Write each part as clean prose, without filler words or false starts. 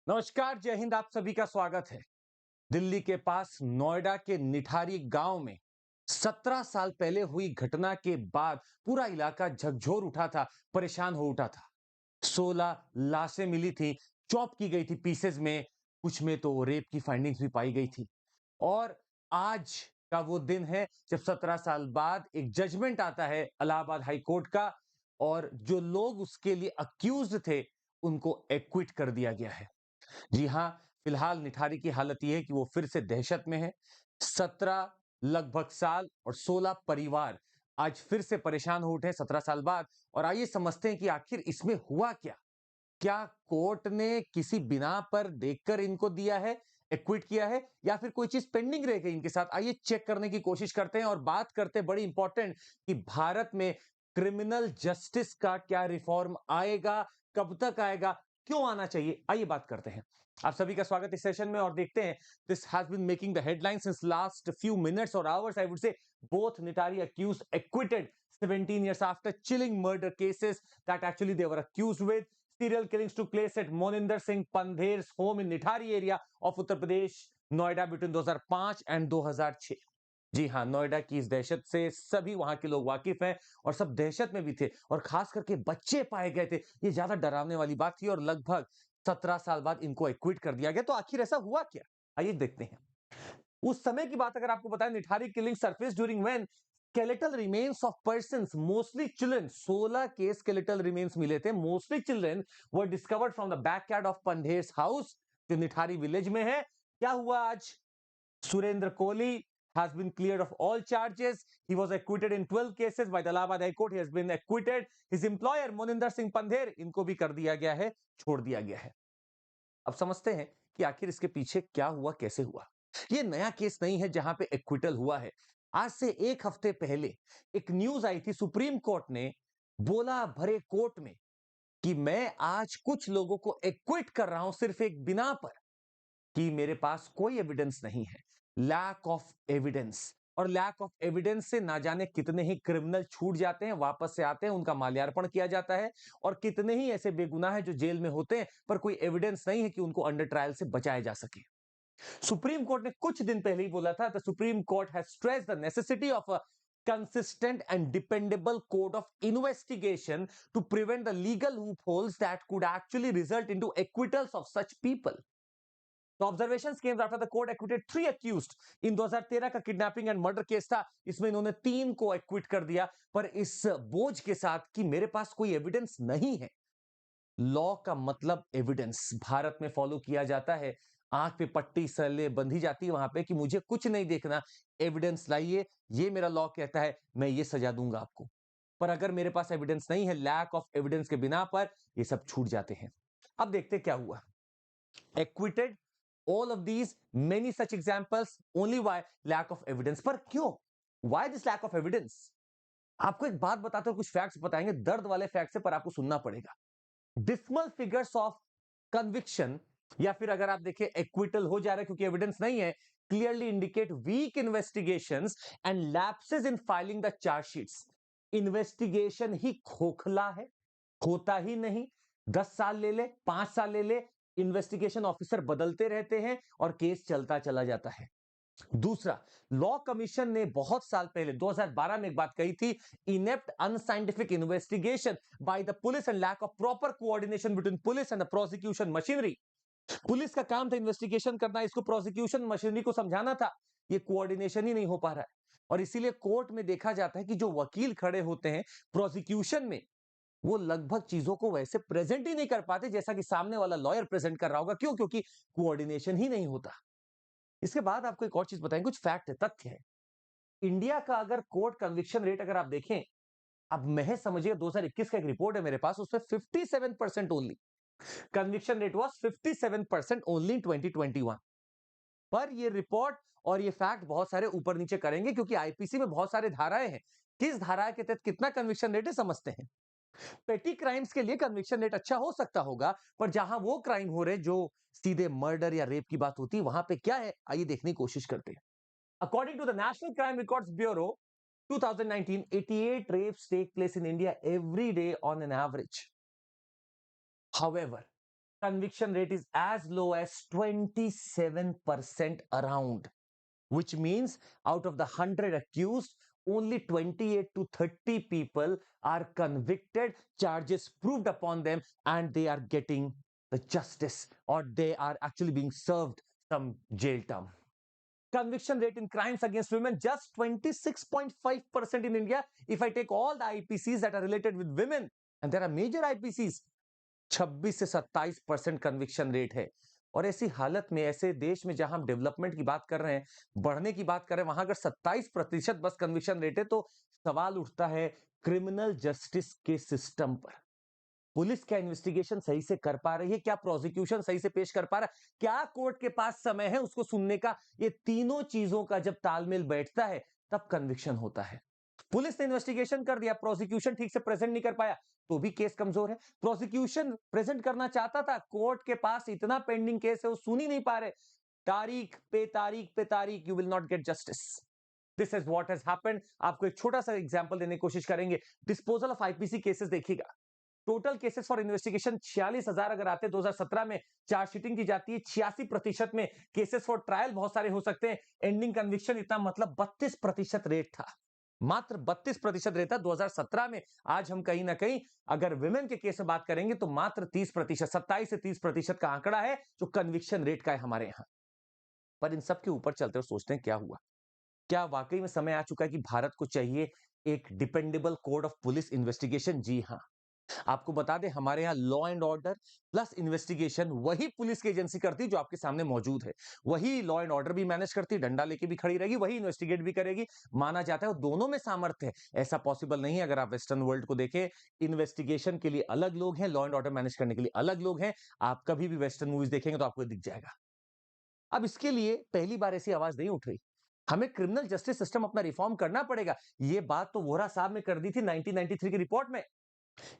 नमस्कार, जय हिंद। आप सभी का स्वागत है। दिल्ली के पास नोएडा के निठारी गांव में 17 साल पहले हुई घटना के बाद पूरा इलाका झकझोर उठा था, परेशान हो उठा था। 16 लाशें मिली थी, चॉप की गई थी पीसेस में, कुछ में तो रेप की फाइंडिंग्स भी पाई गई थी। और आज का वो दिन है जब 17 साल बाद एक जजमेंट आता है इलाहाबाद हाई कोर्ट का, और जो लोग उसके लिए अक्यूज्ड थे उनको एक्विट कर दिया गया है। जी हाँ, फिलहाल निठारी की हालत यह है कि वो फिर से दहशत में है। 17 लगभग साल और 16 परिवार आज फिर से परेशान हो उठे 17 साल बाद। और आइए समझते हैं कि आखिर इसमें हुआ क्या। क्या कोर्ट ने किसी बिना पर देखकर इनको दिया है, एक्विट किया है, या फिर कोई चीज पेंडिंग रह गई इनके साथ? आइए चेक करने की कोशिश करते हैं और बात करते हैं, बड़ी इंपॉर्टेंट, कि भारत में क्रिमिनल जस्टिस का क्या रिफॉर्म आएगा, कब तक आएगा, क्यों आना चाहिए। आइए बात करते हैं। आप सभी का स्वागत इस सेशन में, और देखते हैं। This has been making the headlines since last few minutes और hours, I would say. Both Nitari accused acquitted 17 years after chilling murder cases that actually they were accused with. Serial killings took place at Moninder Singh Pandher's home in Nithari area of Uttar Pradesh, Noida between 2005 and 2006। जी हाँ, नोएडा की इस दहशत से सभी वहां के लोग वाकिफ हैं, और सब दहशत में भी थे, और खास करके बच्चे पाए गए थे। ये ज्यादा डरावने वाली बात थी, और लगभग 17 साल बाद इनको एक्विट कर दिया गया। तो आखिर ऐसा हुआ क्या, आइए देखते हैं। उस समय की बात अगर आपको बताएं, Nithari killing surface during when skeletal remains of persons, mostly children, 16 के skeletal remains मिले थे, mostly children, were discovered from the backyard of Pandher's house, जो निठारी विलेज में है। क्या हुआ आज? Surendra Kohli has been cleared of all charges. He was acquitted in 12 cases by the Allahabad High Court. He has been acquitted. His employer Moninder Singh Pandher, इनको भी कर दिया गया है, छोड़ दिया गया है। अब समझते हैं कि आखिर इसके पीछे क्या हुआ, कैसे हुआ। ये नया केस नहीं है जहां पे एक्विटल हुआ है। आज से एक हफ्ते पहले एक न्यूज आई थी, सुप्रीम कोर्ट ने बोला भरे कोर्ट में कि मैं आज कुछ लोगों को एक्विट कर रहा हूं सिर्फ एक बिना पर, कि मेरे पास कोई एविडेंस नहीं है। लैक ऑफ एविडेंस, और लैक ऑफ एविडेंस से ना जाने कितने ही क्रिमिनल छूट जाते हैं, वापस से आते हैं, उनका माल्यार्पण किया जाता है, और कितने ही ऐसे बेगुनाह हैं जो जेल में होते हैं पर कोई एविडेंस नहीं है कि उनको अंडर ट्रायल से बचाया जा सके। सुप्रीम कोर्ट ने कुछ दिन पहले ही बोला था, the supreme court has stressed the necessity of a consistent and dependable code of investigation to prevent the legal loopholes that could actually result into acquittals of such people. The observations came after the court acquitted 3 accused in 2013 का kidnapping and murder case था। इसमें इन्होंने 3 को equity कर दिया, पर इस बोझ के साथ कि मेरे पास कोई एविडेंस नहीं है। लॉ का मतलब एविडेंस भारत में फॉलो किया जाता है। आंख पे पट्टी सले बंधी जाती है वहां पे कि मुझे कुछ नहीं देखना, एविडेंस लाइए, ये मेरा लॉ कहता है, मैं ये सजा दूंगा आपको। पर अगर मेरे पास एविडेंस नहीं है, लैक ऑफ एविडेंस के बिना पर ये सब छूट जाते हैं। अब देखते क्या हुआ। Acquitted, all of these, many such examples, only why? Lack of evidence। पर क्यों? Why this lack of evidence? आपको एक बात बताते हो, कुछ फैक्ट्स बताएंगे, दर्द वाले फैक्ट्स है पर आपको सुनना पड़ेगा। डिसमल फिगर्स ऑफ कन्विक्शन, या फिर अगर आप देखें एक्विटल हो जा रहा है क्योंकि एविडेंस नहीं है, clearly indicate weak investigations and lapses in filing the chargesheets. Investigation ही खोखला है, होता ही नहीं। 10 साल ले ले, 5 साल ले ले, इन्वेस्टिगेशन ऑफिसर बदलते रहते हैं और केस चलता चला जाता है। दूसरा, लॉ कमीशन ने बहुत साल पहले 2012 में एक बात कही थी, inept unscientific investigation by the police and lack of proper coordination between police and the prosecution machinery. Police का काम था इन्वेस्टिगेशन करना, इसको प्रोसिक्यूशन मशीनरी को समझाना था। ये कोऑर्डिनेशन ही नहीं हो पा रहा है, और इसीलिए कोर्ट में देखा जाता है कि जो वकील खड़े होते हैं प्रोसिक्यूशन में, वो लगभग चीजों को वैसे प्रेजेंट ही नहीं कर पाते जैसा कि सामने वाला लॉयर प्रेजेंट कर रहा होगा। क्यों? क्योंकि कोऑर्डिनेशन ही नहीं होता। इसके बाद आपको एक और चीज बताएं, कुछ फैक्ट है, तथ्य है। इंडिया का अगर कोर्ट कन्विक्शन रेट अगर आप देखें, अब महज समझिए 2021 का एक रिपोर्ट है मेरे पास, उसमें 57% only conviction rate was, 57% only in 2021। पर ये रिपोर्ट और ये फैक्ट बहुत सारे ऊपर नीचे करेंगे, क्योंकि आईपीसी में बहुत सारे धाराएं हैं। किस धारा के तहत कितना कन्विक्शन रेट है समझते हैं। पेटी क्राइम्स के लिए कन्विक्शन रेट अच्छा हो सकता होगा, पर जहां वो क्राइम हो रहे जो सीधे मर्डर या रेप की बात होती है, वहां पे क्या है, आइए देखने की कोशिश करते हैं। According to the National Crime Records Bureau 2019, 88 rapes take place in India every day on an average. However, conviction rate is as low as 27% around, which means out of the 100 accused, only 28 to 30 people are convicted, charges proved upon them, and they are getting the justice, or they are actually being served some jail term. Conviction rate in crimes against women just 26.5% in India. If I take all the IPCs that are related with women, and there are major IPCs, 26 से 27% conviction rate है। और ऐसी हालत में, ऐसे देश में जहां हम डेवलपमेंट की बात कर रहे हैं, बढ़ने की बात कर रहे हैं, वहां अगर 27% बस कन्विक्शन रेट है, तो सवाल उठता है क्रिमिनल जस्टिस के सिस्टम पर। पुलिस क्या इन्वेस्टिगेशन सही से कर पा रही है? क्या प्रोसिक्यूशन सही से पेश कर पा रहा है? क्या कोर्ट के पास समय है उसको सुनने का? ये तीनों चीजों का जब तालमेल बैठता है, तब कन्विक्शन होता है। पुलिस ने इन्वेस्टिगेशन कर दिया, प्रोसिक्यूशन ठीक से प्रेजेंट नहीं कर पाया, तो भी केस कमजोर है। प्रोसिक्यूशन प्रेजेंट करना चाहता था, कोर्ट के पास इतना पेंडिंग केस है, वो सुन ही नहीं पा रहे, तारीख पे तारीख पे तारीख, you will not gate justice. This is what has happened. आपको एक छोटा सा एग्जांपल देने की कोशिश करेंगे। डिस्पोजल ऑफ आईपीसी केसेस देखिएगा। टोटल केसेस फॉर इन्वेस्टिगेशन 46,000 अगर आते 2017 में, चार्जशीटिंग की जाती है 86% में, केसेस फॉर ट्रायल बहुत सारे हो सकते हैं, एंडिंग कन्विक्शन इतना, मतलब 32% रेट था, मात्र 32% रेट था 2017 में। आज हम कहीं ना कहीं अगर विमेन के केस में बात करेंगे तो मात्र 30%, 27 से 30% का आंकड़ा है जो कन्विक्शन रेट का है हमारे यहां। पर इन सब के ऊपर चलते और सोचते हैं क्या हुआ, क्या वाकई में समय आ चुका है कि भारत को चाहिए एक dependable code of police investigation? जी हां। आपको बता दें, हमारे यहां law and order plus investigation वही पुलिस की एजेंसी करती है जो आपके सामने मौजूद है। वही लॉ एंड ऑर्डर भी मैनेज करती है, डंडा लेके भी खड़ी रहेगी, वही इन्वेस्टिगेट भी करेगी। माना जाता है वो दोनों में सामर्थ्य है। ऐसा पॉसिबल नहीं है। अगर आप वेस्टर्न वर्ल्ड को देखें, इन्वेस्टिगेशन के लिए अलग लोग हैं, लॉ एंड ऑर्डर मैनेज करने के लिए अलग लोग हैं। आप कभी भी वेस्टर्न मूवीज देखेंगे तो आपको दिख जाएगा। अब इसके लिए पहली बार ऐसी आवाज नहीं उठ रही। हमें क्रिमिनल जस्टिस सिस्टम अपना रिफॉर्म करना पड़ेगा। ये बात तो वोरा साहब ने कर दी थी 1993 की रिपोर्ट में।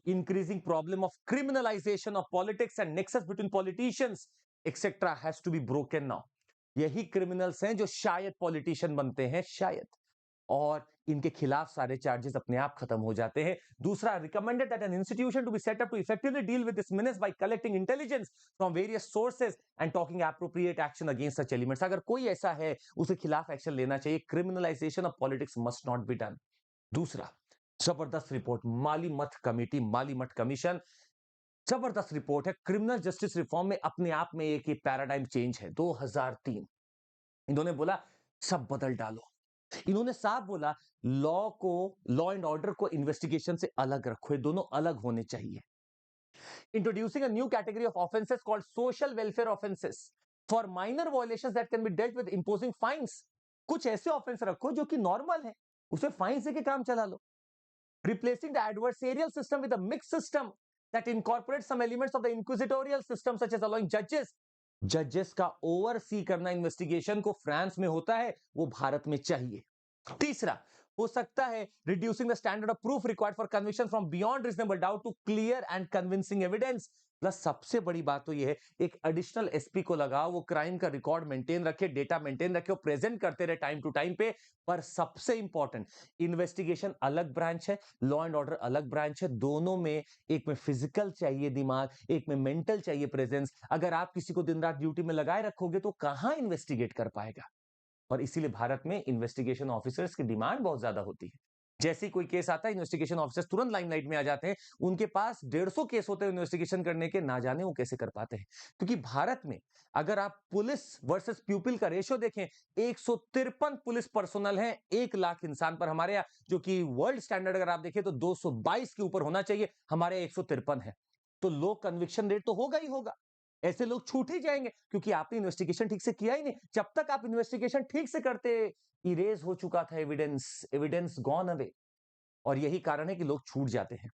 Increasing problem of criminalization of politics and nexus between politicians etc has to be broken now. यही क्रिमिनल्स हैं जो शायद पॉलिटिशियन बनते हैं, शायद, और इनके खिलाफ सारे चार्जेस अपने आप खत्म हो जाते हैं। दूसरा, recommended that an institution to be set up to effectively deal with this menace by collecting intelligence from various sources and taking appropriate action against such elements. अगर कोई ऐसा है, उसके खिलाफ एक्शन लेना चाहिए। Criminalisation of politics must not be done. दूसरा, जबरदस्त रिपोर्ट, माली मठ कमेटी, माली मठ कमीशन, जबरदस्त रिपोर्ट है। क्रिमिनल जस्टिस रिफॉर्म में अपने आप में एक पैराडाइम चेंज है। 2003 इन्होंने बोला सब बदल डालो। इन्होंने साफ बोला लॉ को, लॉ एंड ऑर्डर को इन्वेस्टिगेशन से अलग रखो, ये दोनों अलग होने चाहिए। Introducing a new category of offences called social welfare offences for minor violations that can be dealt with imposing fines. कुछ ऐसे ऑफेंस रखो जो कि नॉर्मल है, उसे फाइन से के काम चला लो। Replacing the adversarial system with a mixed system that incorporates some elements of the inquisitorial system such as allowing judges का ओवरसी करना इन्वेस्टिगेशन को फ्रांस में होता है, वो भारत में चाहिए। तीसरा, हो सकता है reducing the standard of proof required for conviction from beyond reasonable doubt to clear and convincing evidence। Plus सबसे बड़ी बात तो ये है, एक एडिशनल एसपी को लगाओ, वो क्राइम का रिकॉर्ड मेंटेन रखे, डेटा मेंटेन रखे, वो प्रेजेंट करते रहे टाइम टू टाइम पे। पर सबसे इंपॉर्टेंट, इन्वेस्टिगेशन अलग ब्रांच है, लॉ एंड ऑर्डर अलग ब्रांच है। दोनों में, एक में फिजिकल चाहिए दिमाग, एक में मेंटल चाहिए प्रेजेंस। अगर आप किसी को दिन रात ड्यूटी में लगाए रखोगे तो कहां इन्वेस्टिगेट कर पाएगा? और इसीलिए भारत में इन्वेस्टिगेशन ऑफिसर्स की डिमांड बहुत ज्यादा होती है। जैसे ही कोई केस आता है, इन्वेस्टिगेशन ऑफिसर्स तुरंत लाइमलाइट में आ जाते हैं। उनके पास 150 केस होते हैं इन्वेस्टिगेशन करने के, ना जाने वो कैसे कर पाते हैं। क्योंकि भारत में अगर आप पुलिस वर्सेस प्यूपिल का रेशियो देखें, 153 पुलिस पर्सोनल हैं 1 लाख इंसान पर हमारे यहाँ, जो कि वर्ल्ड स्टैंडर्ड अगर आप देखें तो 222 के ऊपर होना चाहिए, हमारे 153 है। तो लो कन्विक्शन रेट तो होगा ही होगा। ऐसे लोग छूट ही जाएंगे क्योंकि आपने इन्वेस्टिगेशन ठीक से किया ही नहीं। जब तक आप इन्वेस्टिगेशन ठीक से करते, इरेज हो चुका था एविडेंस गॉन अवे, और यही कारण है कि लोग छूट जाते हैं।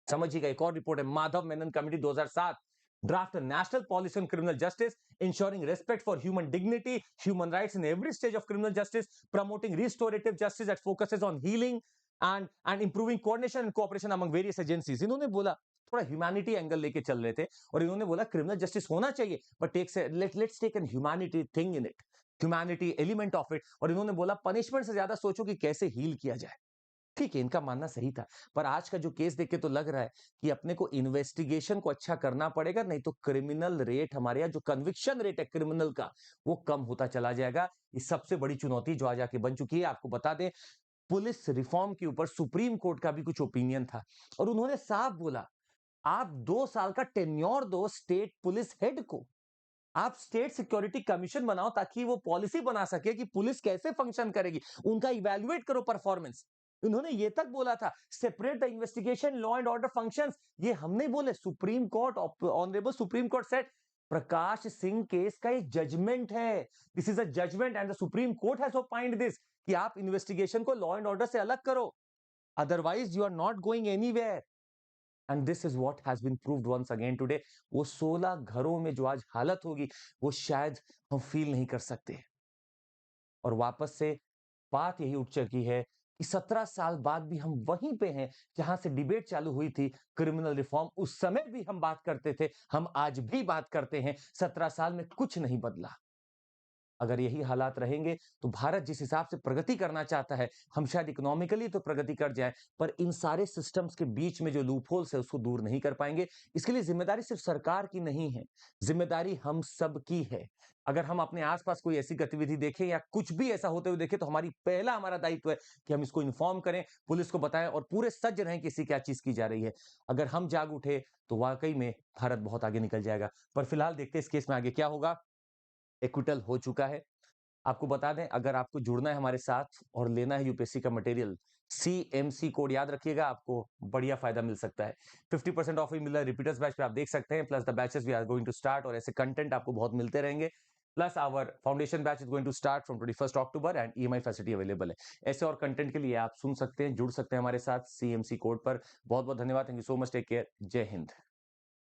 समझिएगा, एक और रिपोर्ट है, Madhav Menon committee 2007, draft national policy on criminal justice, ensuring respect for human dignity, human rights in every stage of criminal justice, promoting restorative justice that focuses on healing and improving coordination and cooperation among various agencies. इन्होंने बोला, थोड़ा humanity angle लेके चल रहे थे, और इन्होंने बोला क्रिमिनल जस्टिस होना चाहिए, but let's take an humanity thing in it, humanity element of it. और इन्होंने बोला पनिशमेंट से ज्यादा सोचो कि कैसे हील किया जाए। ठीक है, इनका मानना सही था, पर आज का जो केस देख के तो लग रहा है कि अपने को इन्वेस्टिगेशन को अच्छा करना पड़ेगा, नहीं तो क्रिमिनल रेट हमारे यहाँ जो कन्विक्शन रेट है क्रिमिनल का, वो कम होता चला जाएगा। ये सबसे बड़ी चुनौती जो आज आके बन चुकी है। आपको बता दें, पुलिस रिफॉर्म के ऊपर सुप्रीम कोर्ट का भी कुछ ओपिनियन था और उन्होंने साफ बोला, आप 2 साल का टेन्योर दो स्टेट पुलिस हेड को। आप स्टेट सिक्योरिटी कमीशन बनाओ ताकि वो पॉलिसी बना सके कि पुलिस कैसे फंक्शन करेगी, उनका इवैल्यूएट करो परफॉर्मेंस। उन्होंने ये तक बोला था, separate the investigation law and order functions. ये हम नहीं बोले, supreme court, honourable supreme court said Prakash Singh case का एक जजमेंट है, this is a judgment and the supreme court has opined this कि आप इन्वेस्टिगेशन को लॉ एंड ऑर्डर से अलग करो, otherwise you are not going anywhere. And this is what has been proved once again today. वो 16 घरों में जो आज हालत होगी, वो शायद हम फील नहीं कर सकते। और वापस से बात यही उठ चुकी है कि 17 साल बाद भी हम वहीं पे हैं जहां से डिबेट चालू हुई थी क्रिमिनल रिफॉर्म। उस समय भी हम बात करते थे, हम आज भी बात करते हैं। 17 साल में कुछ नहीं बदला। अगर यही हालात रहेंगे तो भारत जिस हिसाब से प्रगति करना चाहता है, हम शायद इकोनॉमिकली तो प्रगति कर जाए, पर इन सारे सिस्टम्स के बीच में जो लूपहोल्स है उसको दूर नहीं कर पाएंगे। इसके लिए जिम्मेदारी सिर्फ सरकार की नहीं है, जिम्मेदारी हम सब की है। अगर हम अपने आसपास कोई ऐसी गतिविधि देखें या कुछ भी ऐसा होते हुए देखें, तो हमारा दायित्व है कि हम इसको इन्फॉर्म करें, पुलिस को बताएं और पूरे सज्ज रहें कि इससे क्या चीज की जा रही है। अगर हम जाग उठे तो वाकई में भारत बहुत आगे निकल जाएगा। पर फिलहाल देखते हैं इस केस में आगे क्या होगा। एक्विटल हो चुका है। आपको बता दें, अगर आपको जुड़ना है हमारे साथ और लेना है यूपीएससी का मटेरियल, सीएमसी कोड याद रखिएगा, आपको बढ़िया फायदा मिल सकता है। 50% ऑफ ही मिल रहा है रिपीटर्स बैच पे, आप देख सकते हैं। Plus the batches we are going to start, और ऐसे कंटेंट आपको बहुत मिलते रहेंगे। Plus our foundation batch is going to start from 21 October and EMI facility available है। ऐसे और कंटेंट के लिए आप सुन सकते हैं, जुड़ सकते हैं हमारे साथ सीएमसी कोड पर। बहुत बहुत धन्यवाद। Thank you so much. Take care. जय हिंद।